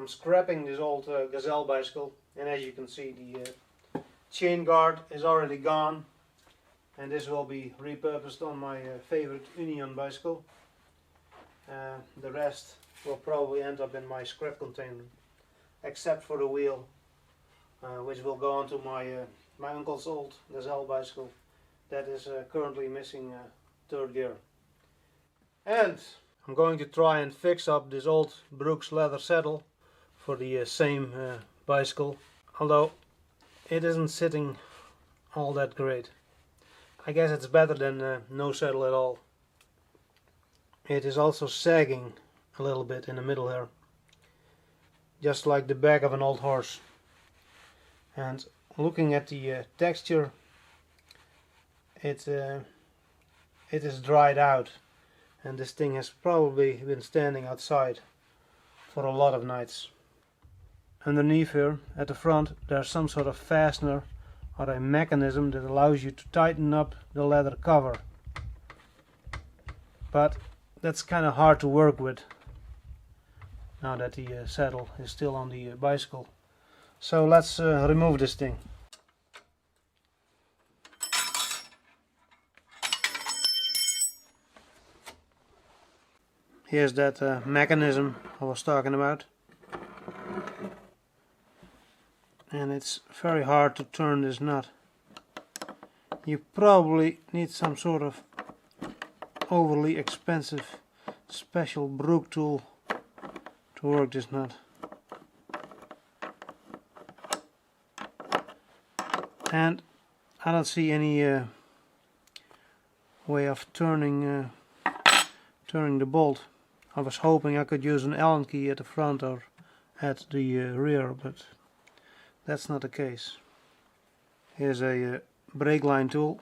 I'm scrapping this old Gazelle bicycle, and as you can see, the chain guard is already gone, and this will be repurposed on my favorite Union bicycle. The rest will probably end up in my scrap container, except for the wheel, which will go onto my uncle's old Gazelle bicycle that is currently missing third gear. And I'm going to try and fix up this old Brooks leather saddle for the same bicycle, although it isn't sitting all that great. I guess it's better than no saddle at all. It is also sagging a little bit in the middle here, just like the back of an old horse. And looking at the texture, it is dried out, and this thing has probably been standing outside for a lot of nights. Underneath here at the front there's some sort of fastener or a mechanism that allows you to tighten up the leather cover, but that's kind of hard to work with now that the saddle is still on the bicycle. So let's remove this thing. Here's that mechanism I was talking about, and it's very hard to turn this nut. You probably need some sort of overly expensive special brook tool to work this nut. And I don't see any way of turning the bolt. I was hoping I could use an Allen key at the front or at the rear, but that's not the case. Here's a brake line tool,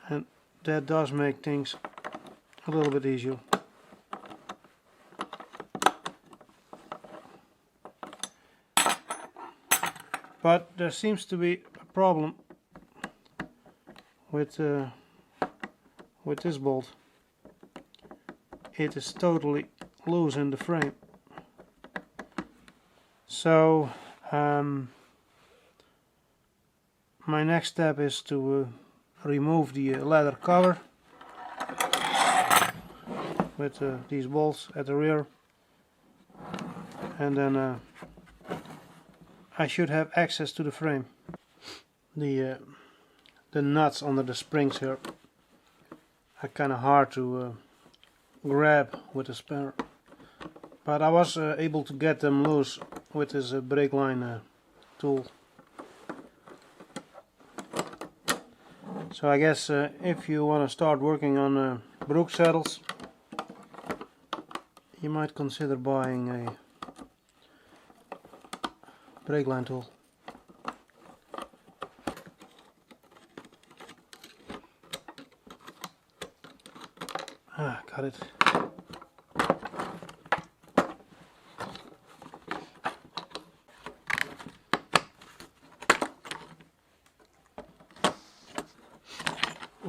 and that does make things a little bit easier. But there seems to be a problem with this bolt. It is totally loose in the frame. So my next step is to remove the leather cover with these bolts at the rear, and then I should have access to the frame. The nuts under the springs here are kind of hard to grab with a spanner, but I was able to get them loose with this brake line tool. So I guess if you want to start working on Brooks saddles, you might consider buying a brake line tool. Got it.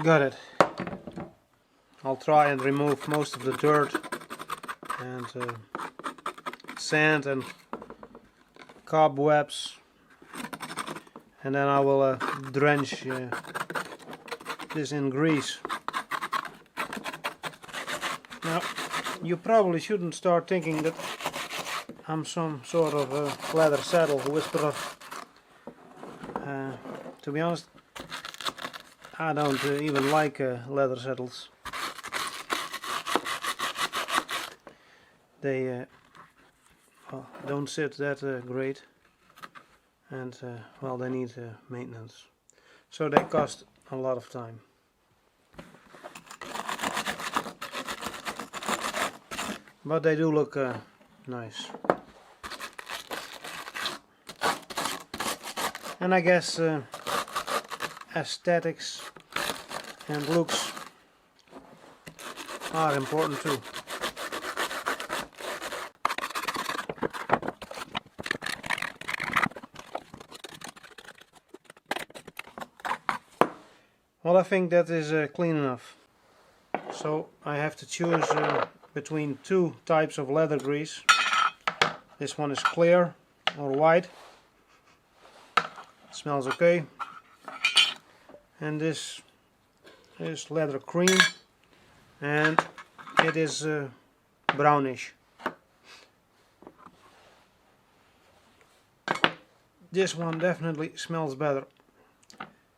Got it. I'll try and remove most of the dirt and sand and cobwebs, and then I will drench this in grease. Now, you probably shouldn't start thinking that I'm some sort of leather saddle whisperer. To be honest, I don't even like leather saddles. They well, don't sit that great, and well, they need maintenance, so they cost a lot of time. But they do look nice. And I guess aesthetics and looks are important too. Well, I think that is clean enough. So I have to choose between two types of leather grease. This one is clear or white. Smells okay. And this is leather cream, and it is brownish. This one definitely smells better.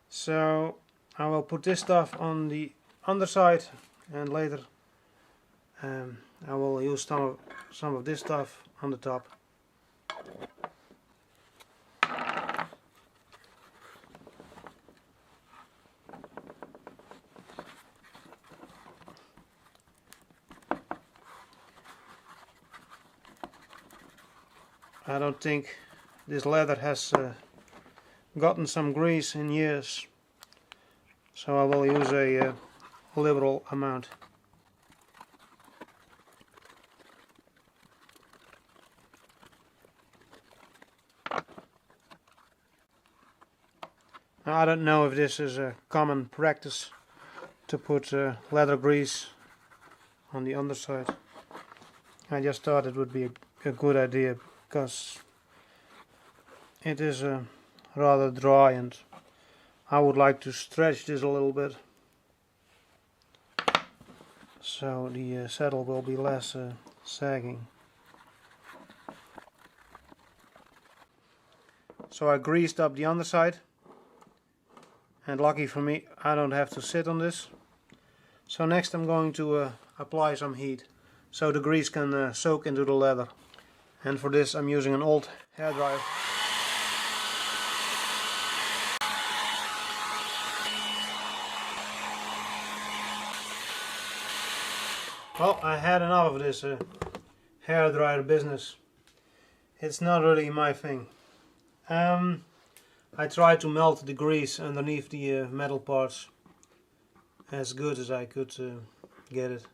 So I will put this stuff on the underside, and later I will use some of this stuff on the top. I don't think this leather has gotten some grease in years, so I will use a liberal amount. Now, I don't know if this is a common practice to put leather grease on the underside. I just thought it would be a good idea because it is rather dry, and I would like to stretch this a little bit so the saddle will be less sagging. So I greased up the underside, and lucky for me I don't have to sit on this. So next I'm going to apply some heat so the grease can soak into the leather. And for this I'm using an old hairdryer. Well, I had enough of this hairdryer business. It's not really my thing. I tried to melt the grease underneath the metal parts as good as I could get it,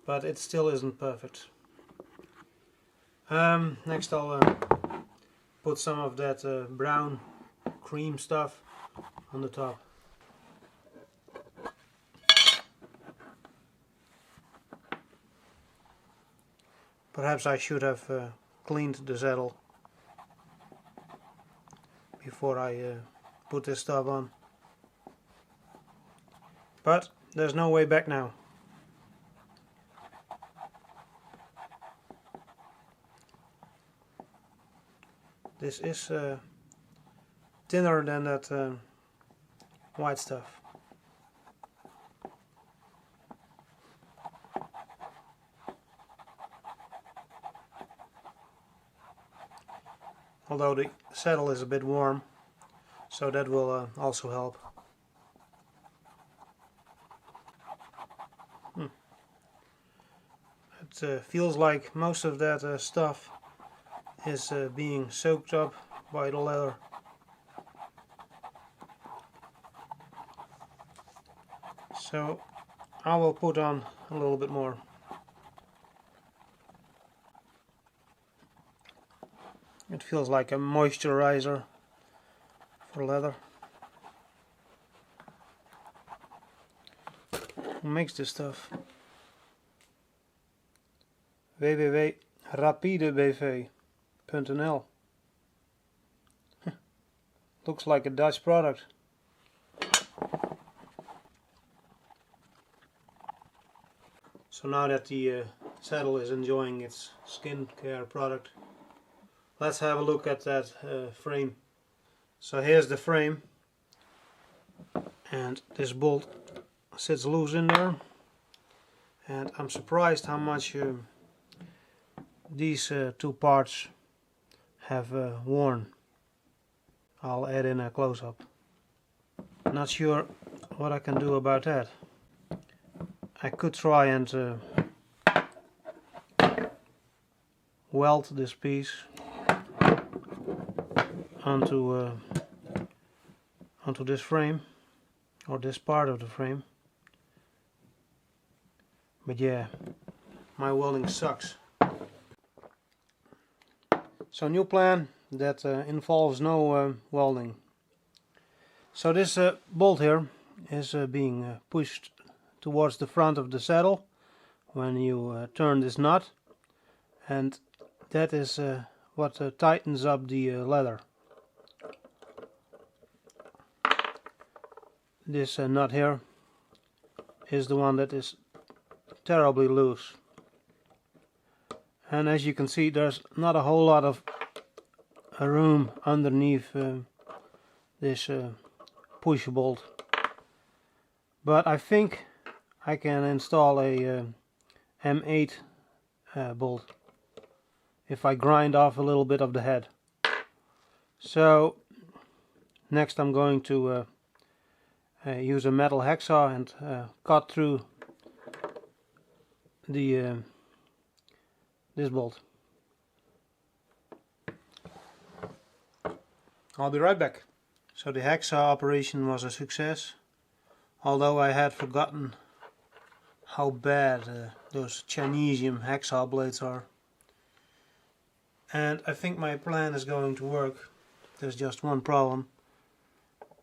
but it still isn't perfect. Next I'll put some of that brown cream stuff on the top. Perhaps I should have cleaned the saddle before I put this stuff on, but there's no way back now. This is thinner than that white stuff. Although the saddle is a bit warm, so that will also help. It feels like most of that stuff is being soaked up by the leather. So I will put on a little bit more. It feels like a moisturizer for leather. Who makes this stuff? www.rapidebv.nl. Looks like a Dutch product. So now that the saddle is enjoying its skincare product, let's have a look at that frame. So here's the frame, and this bolt sits loose in there, and I'm surprised how much these two parts have worn. I'll add in a close-up. Not sure what I can do about that. I could try and weld this piece onto this frame, or this part of the frame, but yeah, my welding sucks. So new plan that involves no welding. So this bolt here is being pushed towards the front of the saddle when you turn this nut, and that is what tightens up the leather. This nut here is the one that is terribly loose. And as you can see, there's not a whole lot of room underneath this push bolt. But I think I can install a M8 bolt if I grind off a little bit of the head. So next I'm going to use a metal hacksaw and cut through the this bolt. I'll be right back. So the hacksaw operation was a success, although I had forgotten how bad those Chinesium hacksaw blades are. And I think my plan is going to work. There's just one problem.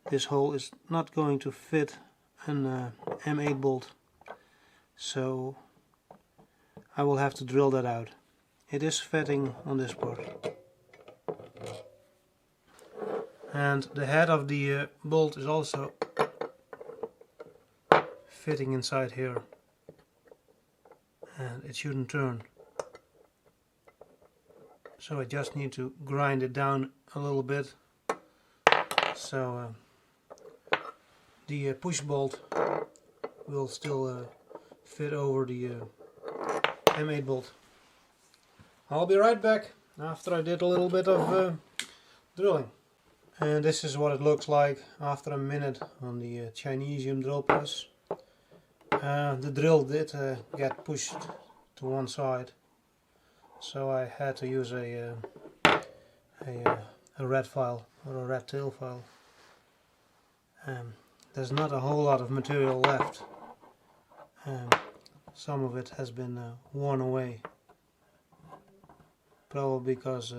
This hole is not going to fit an M8 bolt, so I will have to drill that out. It is fitting on this part. And the head of the bolt is also fitting inside here, and it shouldn't turn. So I just need to grind it down a little bit, so the push bolt will still fit over the M8 bolt. I'll be right back after I did a little bit of drilling. And this is what it looks like after a minute on the Chinesium drill press. The drill did get pushed to one side, so I had to use a red file or a red tail file. There's not a whole lot of material left. Some of it has been worn away, probably because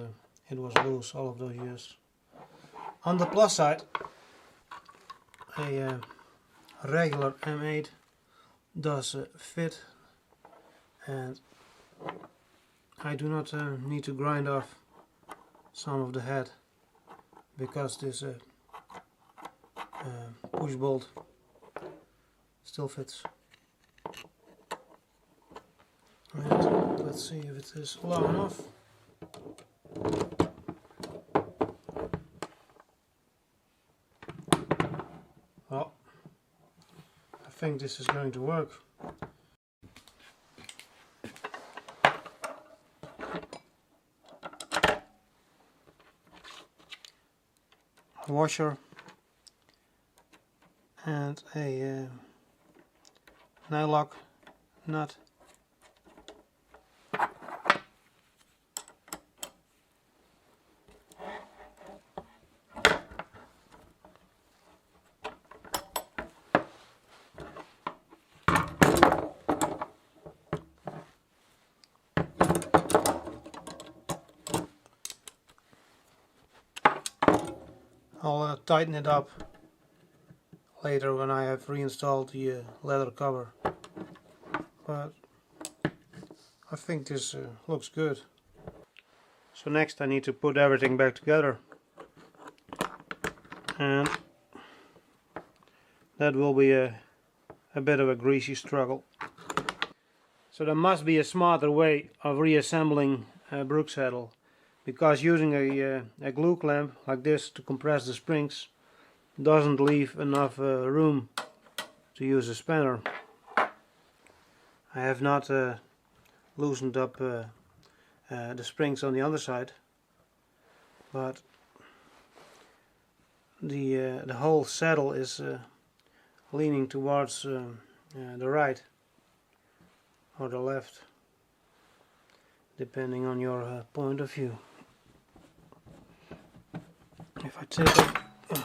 it was loose all of those years. On the plus side, a regular M8 does fit, and I do not need to grind off some of the head, because this push bolt still fits. And let's see if it is long enough. Well, I think this is going to work. A washer and a nylock nut. I'll tighten it up later when I have reinstalled the leather cover, but I think this looks good. So next I need to put everything back together, and that will be a bit of a greasy struggle. So there must be a smarter way of reassembling a Brooks saddle, because using a glue clamp like this to compress the springs doesn't leave enough room to use a spanner. I have not loosened up the springs on the other side, but the whole saddle is leaning towards the right or the left, depending on your point of view. If I take it,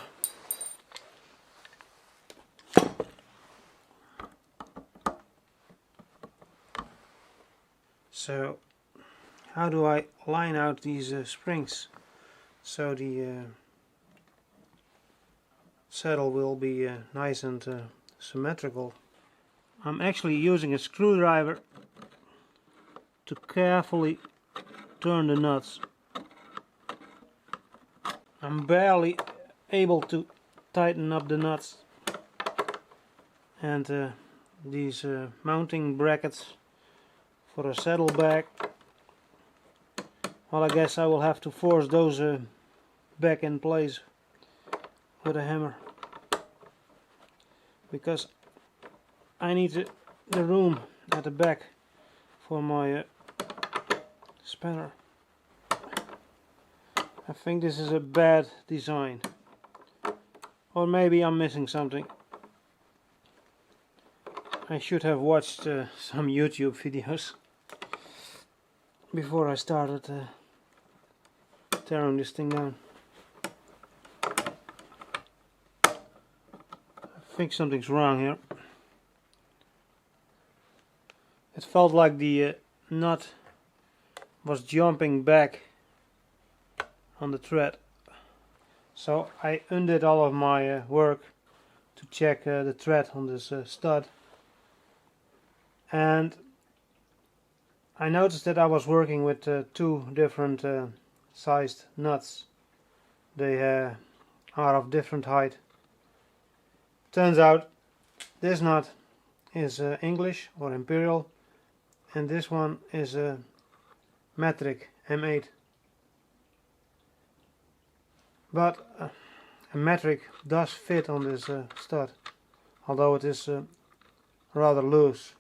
so how do I line out these springs so the saddle will be nice and symmetrical? I'm actually using a screwdriver to carefully turn the nuts. I'm barely able to tighten up the nuts, and these mounting brackets for a saddlebag, well, I guess I will have to force those back in place with a hammer, because I need the room at the back for my spanner. I think this is a bad design, or maybe I'm missing something. I should have watched some YouTube videos before I started tearing this thing down. I think something's wrong here. It felt like the nut was jumping back on the thread, so I undid all of my work to check the thread on this stud, and I noticed that I was working with two different sized nuts. They are of different height. Turns out this nut is English or Imperial, and this one is a metric M8. But a metric does fit on this stud, although it is rather loose.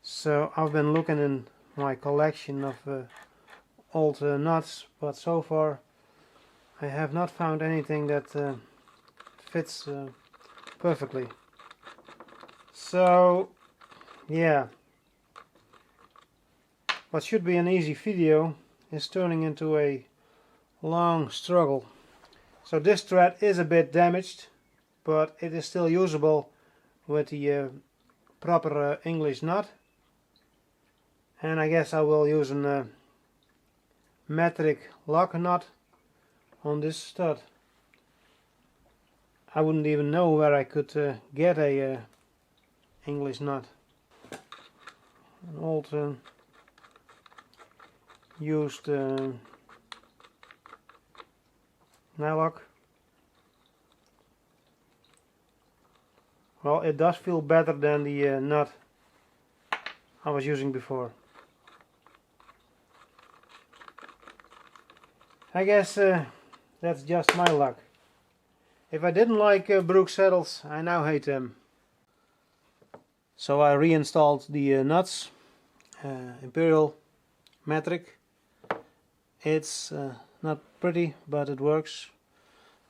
So I've been looking in my collection of old nuts, but so far I have not found anything that fits perfectly. So yeah, what should be an easy video is turning into a long struggle. So this thread is a bit damaged, but it is still usable with the proper English nut. And I guess I will use a metric lock nut on this stud. I wouldn't even know where I could get a English nut. An old used nylock. Well, it does feel better than the nut I was using before. I guess that's just my luck. If I didn't like Brooks saddles, I now hate them. So I reinstalled the nuts, Imperial metric. It's not pretty, but it works.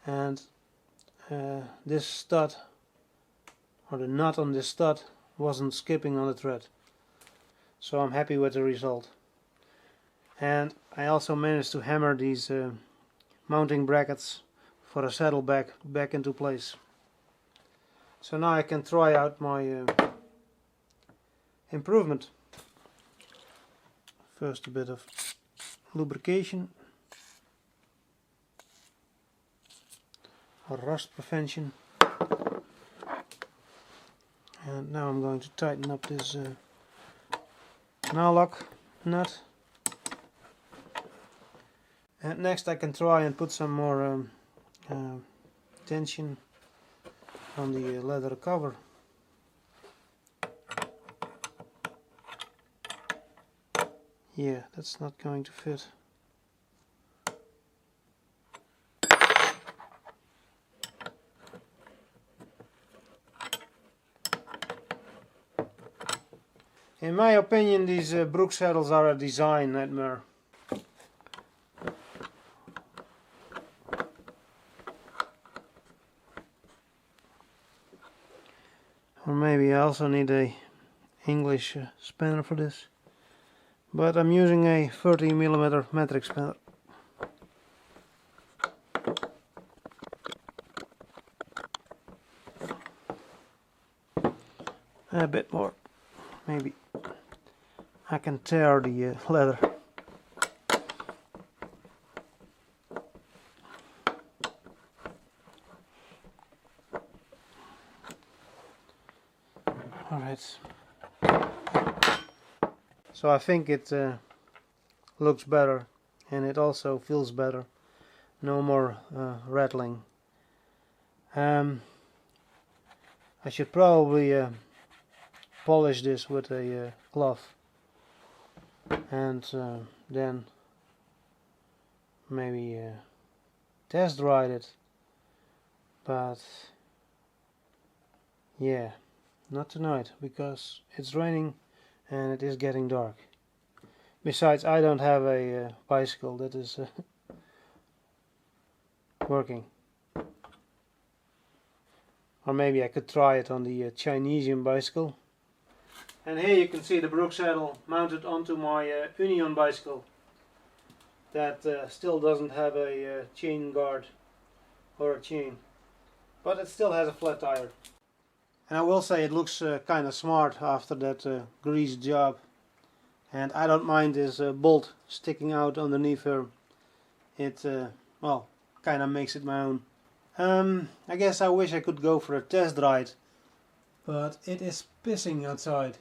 And this stud, or the nut on this stud, wasn't skipping on the thread. So I'm happy with the result. And I also managed to hammer these mounting brackets for a saddlebag back into place. So now I can try out my improvement. First a bit of lubrication or rust prevention, and now I'm going to tighten up this nylock nut, and next I can try and put some more tension on the leather cover. Yeah, that's not going to fit. In my opinion, these Brooks saddles are a design nightmare. Or maybe I also need a English spanner for this. But I'm using a 30mm metric spanner. A bit more, maybe. I can tear the leather. Alright. So I think it looks better, and it also feels better. No more rattling. I should probably polish this with a cloth, and then maybe test ride it, but yeah, not tonight because it's raining and it is getting dark. Besides, I don't have a bicycle that is working. Or maybe I could try it on the Chinesian bicycle. And here you can see the Brooks saddle mounted onto my Union bicycle that still doesn't have a chain guard or a chain, but it still has a flat tire. And I will say it looks kind of smart after that grease job, and I don't mind this bolt sticking out underneath her. It well, kind of makes it my own. I guess I wish I could go for a test ride, but it is pissing outside.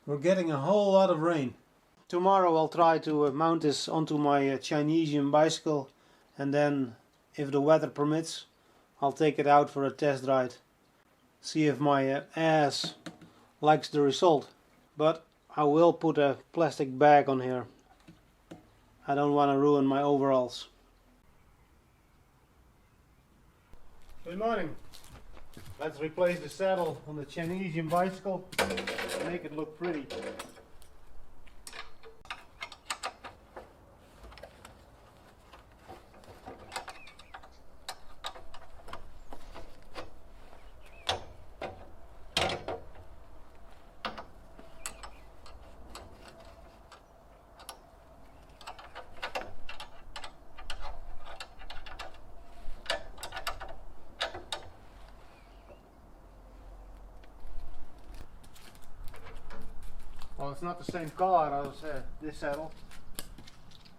We're getting a whole lot of rain. Tomorrow I'll try to mount this onto my Chinesian bicycle, and then if the weather permits I'll take it out for a test ride. See if my ass likes the result. But I will put a plastic bag on here. I don't want to ruin my overalls. Good morning. Let's replace the saddle on the Chinesian bicycle and make it look pretty. Well, it's not the same color as this saddle,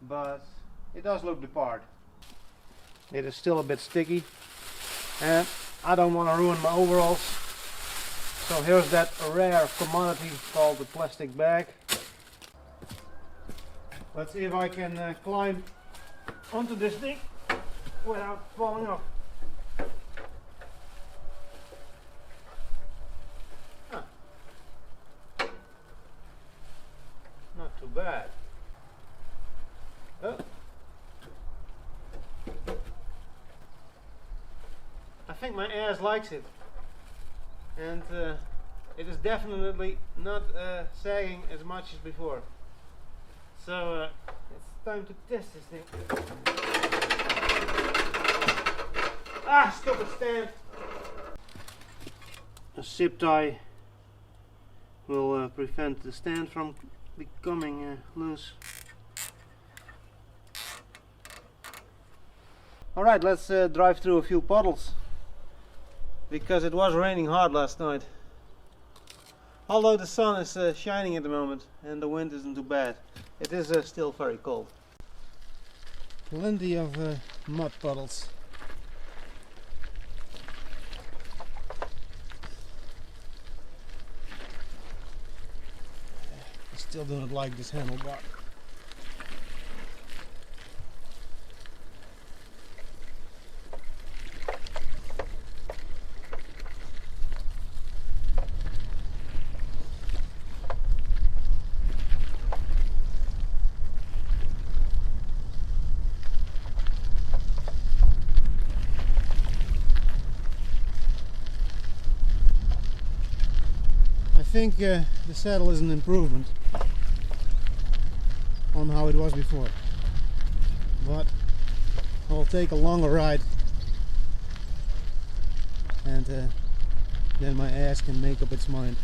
but it does look the part. It is still a bit sticky, and I don't want to ruin my overalls. So here's that rare commodity called the plastic bag. Let's see if I can climb onto this thing without falling off. Not too bad. Oh. I think my ass likes it, and it is definitely not sagging as much as before. So it's time to test this thing. Ah, stupid stand! A zip tie will prevent the stand from becoming loose. Alright, let's drive through a few puddles, because it was raining hard last night. Although the sun is shining at the moment and the wind isn't too bad, it is still very cold. Plenty of mud puddles. I still don't like this handlebar. I think the saddle is an improvement on how it was before, but I'll take a longer ride, and then my ass can make up its mind.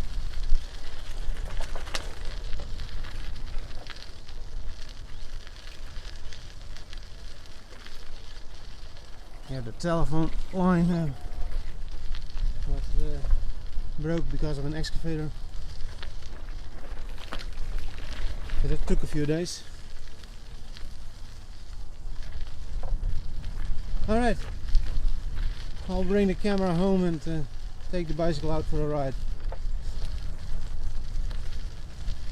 Here the telephone line was broke because of an excavator, but it took a few days. Alright, I'll bring the camera home and take the bicycle out for a ride.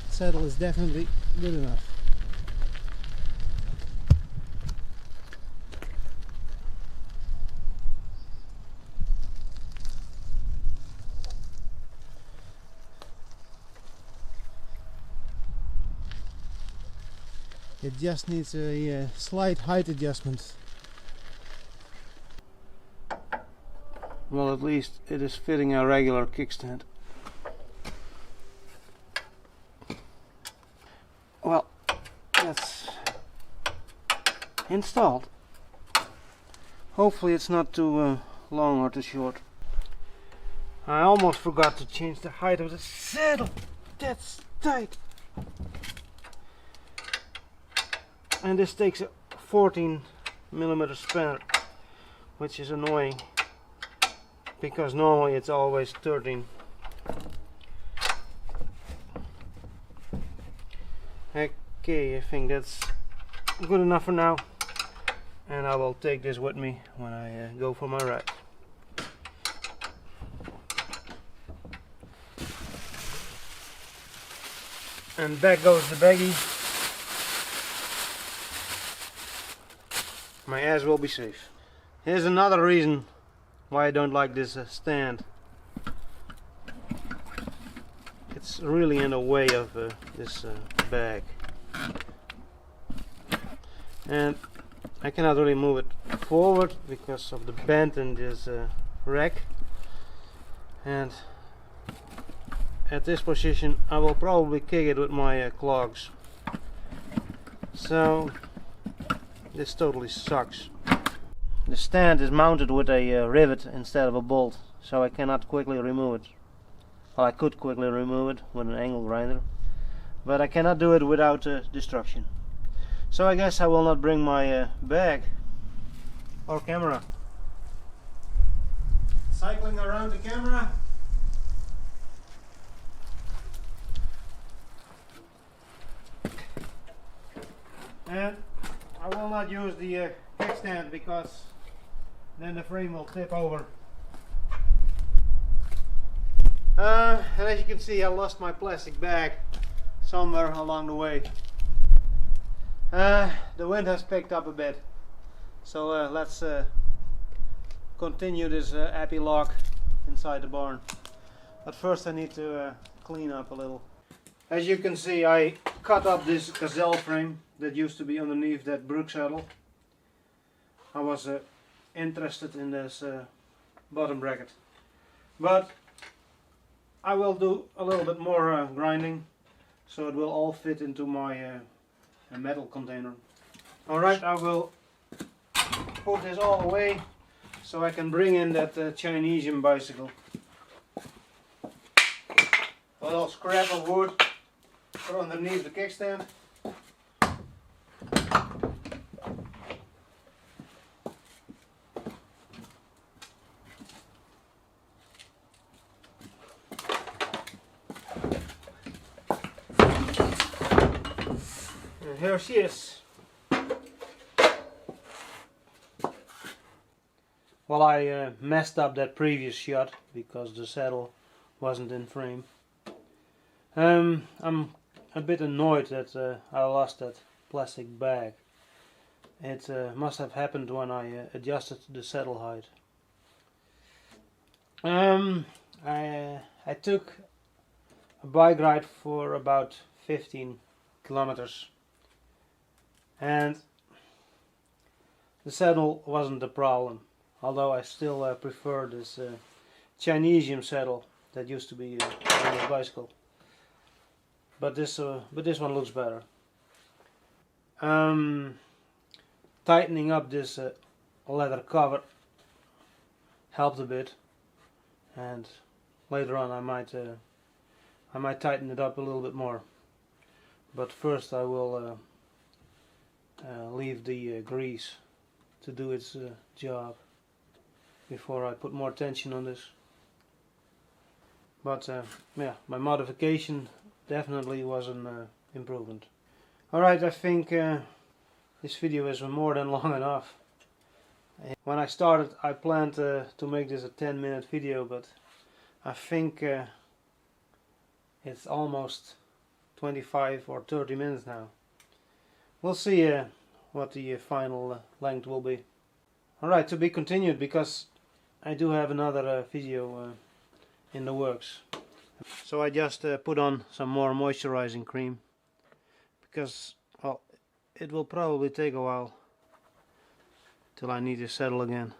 The saddle is definitely good enough. It just needs a slight height adjustment. Well, at least it is fitting a regular kickstand. Well, that's installed. Hopefully it's not too long or too short. I almost forgot to change the height of the saddle. That's tight. And this takes a 14mm spanner, which is annoying because normally it's always 13. Okay, I think that's good enough for now, and I will take this with me when I go for my ride. And back goes the baggie. My ass will be safe. Here's another reason why I don't like this stand. It's really in the way of this bag, and I cannot really move it forward because of the bend in this rack. And at this position I will probably kick it with my clogs. So this totally sucks. The stand is mounted with a rivet instead of a bolt, so I cannot quickly remove it. Well, I could quickly remove it with an angle grinder, but I cannot do it without destruction. So I guess I will not bring my bag or camera. Cycling around the camera. And I will not use the kickstand because then the frame will tip over. And as you can see, I lost my plastic bag somewhere along the way. The wind has picked up a bit, so let's continue this epilogue inside the barn. But first I need to clean up a little. As you can see, I cut up this gazelle frame that used to be underneath that Brooks saddle. I was interested in this bottom bracket, but I will do a little bit more grinding so it will all fit into my metal container. Alright, I will put this all away so I can bring in that Chinesian bicycle. A little scrap of wood for underneath the kickstand. And here she is. Well, I messed up that previous shot because the saddle wasn't in frame. I'm a bit annoyed that I lost that plastic bag. It must have happened when I adjusted the saddle height. I took a bike ride for about 15 kilometers, and the saddle wasn't the problem, although I still prefer this Chinesian saddle that used to be on the bicycle. But this one looks better. Tightening up this leather cover helped a bit, and later on I might tighten it up a little bit more. But first I will leave the grease to do its job before I put more tension on this. But yeah, my modification definitely was an improvement. Alright, I think this video is more than long enough. When I started I planned to make this a 10-minute video, but I think it's almost 25 or 30 minutes now. We'll see what the final length will be. Alright, to be continued, because I do have another video in the works. So I just put on some more moisturizing cream because, well, it will probably take a while till I need to settle again.